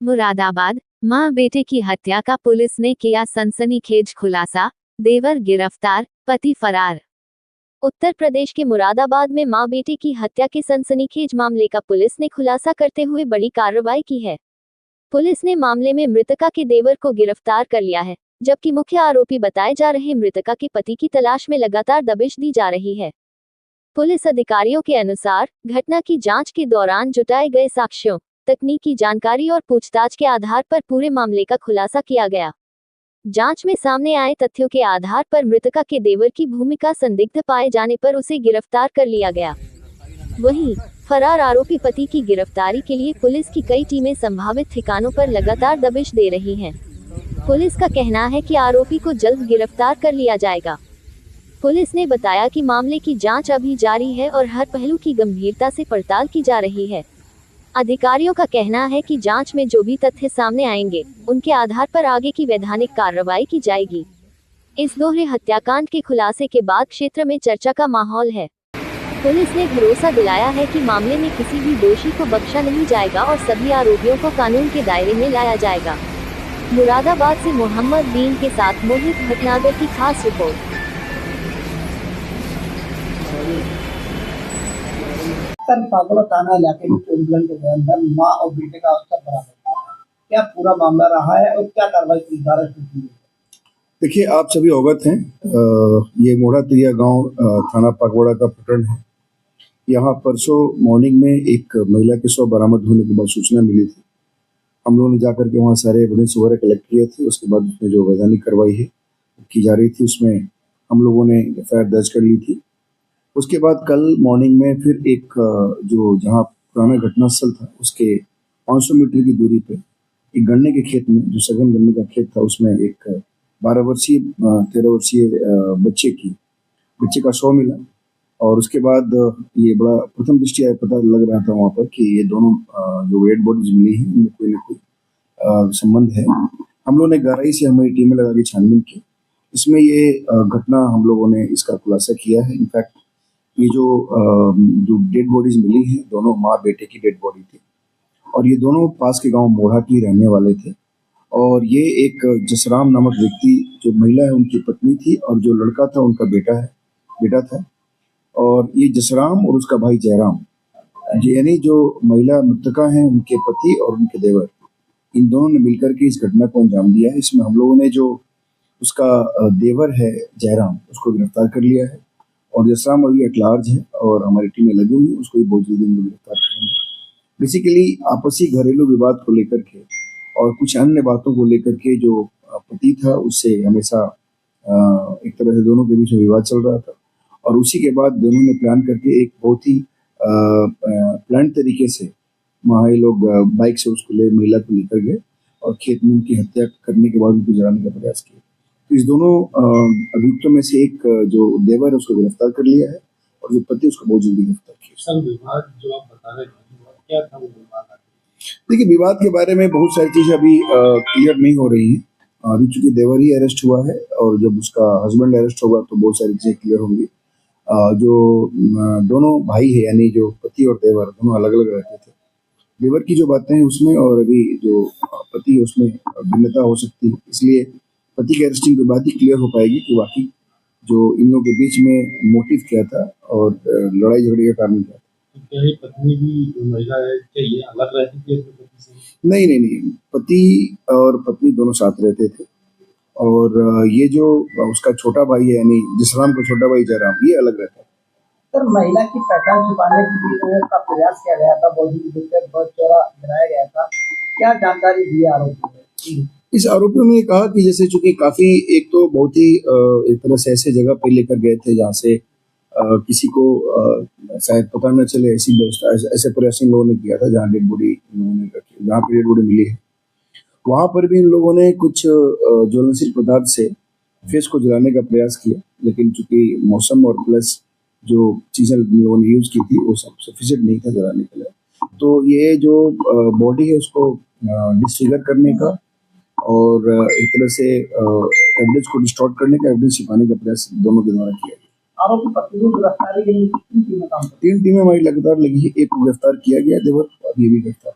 मुरादाबाद, मां बेटे की हत्या का पुलिस ने किया सनसनीखेज खुलासा, देवर गिरफ्तार, पति फरार। उत्तर प्रदेश के मुरादाबाद में मां बेटे की हत्या के सनसनीखेज मामले का पुलिस ने खुलासा करते हुए बड़ी कार्रवाई की है। पुलिस ने मामले में मृतका के देवर को गिरफ्तार कर लिया है, जबकि मुख्य आरोपी बताए जा रहे मृतका के पति की तलाश में लगातार दबिश दी जा रही है। पुलिस अधिकारियों के अनुसार घटना की जांच के दौरान जुटाए गए साक्ष्यों, तकनीकी जानकारी और पूछताछ के आधार पर पूरे मामले का खुलासा किया गया। जांच में सामने आए तथ्यों के आधार पर मृतका के देवर की भूमिका संदिग्ध पाए जाने पर उसे गिरफ्तार कर लिया गया। वहीं फरार आरोपी पति की गिरफ्तारी के लिए पुलिस की कई टीमें संभावित ठिकानों पर लगातार दबिश दे रही हैं। पुलिस का कहना है कि आरोपी को जल्द गिरफ्तार कर लिया जाएगा। पुलिस ने बताया कि मामले की जांच अभी जारी है और हर पहलू की गंभीरता से पड़ताल की जा रही है। अधिकारियों का कहना है कि जांच में जो भी तथ्य सामने आएंगे, उनके आधार पर आगे की वैधानिक कार्रवाई की जाएगी। इस दोहरे हत्याकांड के खुलासे के बाद क्षेत्र में चर्चा का माहौल है। पुलिस ने भरोसा दिलाया है कि मामले में किसी भी दोषी को बख्शा नहीं जाएगा और सभी आरोपियों को कानून के दायरे में लाया जाएगा। मुरादाबाद से मोहम्मद बीन के साथ मोहित भटनागर की खास रिपोर्ट। फागुड़ा थाना इलाके में 24 घंटे के अंदर मां और बेटे का अवसर बरामद हुआ। क्या पूरा मामला रहा है और क्या कार्रवाई की जा रही है? देखिए, आप सभी अवगत हैं, ये मोड़ा तिरिया गांव थाना पागवाड़ा का प्रकरण है। यहाँ परसों मॉर्निंग में एक महिला के शव बरामद होने के बाद सूचना मिली थी। हम लोगों ने जाकर के वहाँ सारे एविडेंस वगैरह कलेक्ट किए थे। उसके बाद उसमें जो वैधानिक कार्रवाई है की जा रही थी, उसमें हम लोगों ने एफआईआर दर्ज कर ली थी। उसके बाद कल मॉर्निंग में फिर एक जो जहाँ पुराना घटनास्थल था उसके 500 मीटर की दूरी पे एक गन्ने के खेत में, जो सघन गन्ने का खेत था, उसमें एक 12 वर्षीय 13 वर्षीय बच्चे का शव मिला। और उसके बाद ये बड़ा प्रथम दृष्टया पता लग रहा था वहाँ पर कि ये दोनों जो डेड बॉडीज मिली हैं इनमें कोई ना कोई संबंध है। हम लोगों ने गहराई से हमारी टीमें लगा के छानबीन की। इसमें ये घटना हम लोगों ने इसका खुलासा किया है। इनफैक्ट ये जो डेड बॉडीज मिली हैं, दोनों माँ बेटे की डेड बॉडी थी और ये दोनों पास के गांव मोढ़ा की रहने वाले थे। और ये एक जसराम नामक व्यक्ति, जो महिला है उनकी पत्नी थी और जो लड़का था उनका बेटा था। और ये जसराम और उसका भाई जयराम, यानी जो महिला मृतका हैं उनके पति और उनके देवर, इन दोनों ने मिलकर के इस घटना को अंजाम दिया है। इसमें हम लोगों ने जो उसका देवर है जयराम, उसको गिरफ्तार कर लिया है और जसराम अभी एट लार्ज है और हमारी टीमें लगी हुई है, उसको भी बहुत जल्दी हम लोग गिरफ्तार करेंगे। बेसिकली आपसी घरेलू विवाद को लेकर के और कुछ अन्य बातों को लेकर के जो पति था उससे हमेशा एक तरह से दोनों के बीच में विवाद चल रहा था और उसी के बाद दोनों ने प्लान करके एक बहुत ही प्लान तरीके से वहाँ ये लोग बाइक से उसको महिला को लेकर गए और खेत में उनकी हत्या करने के बाद उनको जलाने का प्रयास किया। तो इस दोनों अभियुक्तों में से एक जो देवर है उसको गिरफ्तार कर लिया है और जो पति उसको बहुत जल्दी गिरफ्तार किया। सर, विवाद जो आप बता रहे थे क्या था वो विवाद? देखिए, विवाद के बारे में बहुत सारी चीजें अभी क्लियर नहीं हो रही हैं। अभी चूंकि देवर ही अरेस्ट हुआ है और जब उसका हस्बैंड अरेस्ट होगा तो बहुत सारी चीजें क्लियर होंगी। जो दोनों भाई है, यानी जो पति और देवर दोनों अलग अलग रहते थे, देवर की जो बातें हैं उसमें और अभी जो पति है उसमें भिन्नता हो सकती है। इसलिए पति के अरेस्टिंग के बाद ही क्लियर हो पाएगी कि वाकई जो इन लोगों के बीच में मोटिव क्या था और लड़ाई झगड़े का कारण क्या था। पत्नी भी जो महिला है क्या ये अलग रहती थी अपने पति से? नहीं, पति और पत्नी दोनों साथ रहते थे और ये जो उसका छोटा भाई है, यानी जसराम का छोटा भाई जयराम, ये अलग रहता है। सर, महिला की पहचान छुपाने के लिए का प्रयास किया गया था, बॉडी बहुत चौड़ा बनाया गया था, क्या जानकारी दी आरोपी ने? इस आरोपियों ने कहा कि जैसे चूंकि काफी एक तो बहुत ही एक तरह से ऐसे जगह पे लेकर गए थे जहाँ से किसी को शायद पता न चले, ऐसी व्यवस्था ऐसे प्रयास इन लोगों ने किया था जहाँ डेड बॉडी इन लोगों ने रखी, जहाँ पे डेड बॉडी मिली है वहां पर भी इन लोगों ने कुछ ज्वलनशील पदार्थ से फेस को जलाने का प्रयास किया, लेकिन चूंकि मौसम और प्लस जो चीजें लोगों ने यूज की थी वो सब सफिशिएंट नहीं था जलाने के लिए। तो ये जो बॉडी है उसको डिसफिगर करने का और एक तरह से एविडेंस को डिस्टॉर्ट करने का, एविडेंस छिपाने का प्रयास दोनों के द्वारा किया गया। आरोपी पत्नी को गिरफ्तारी के लिए 3 टीमें काम कर रही हैं। 3 टीमें हमारी लगातार लगी है। एक को गिरफ्तार किया गया देवर, अभी भी गिरफ्तार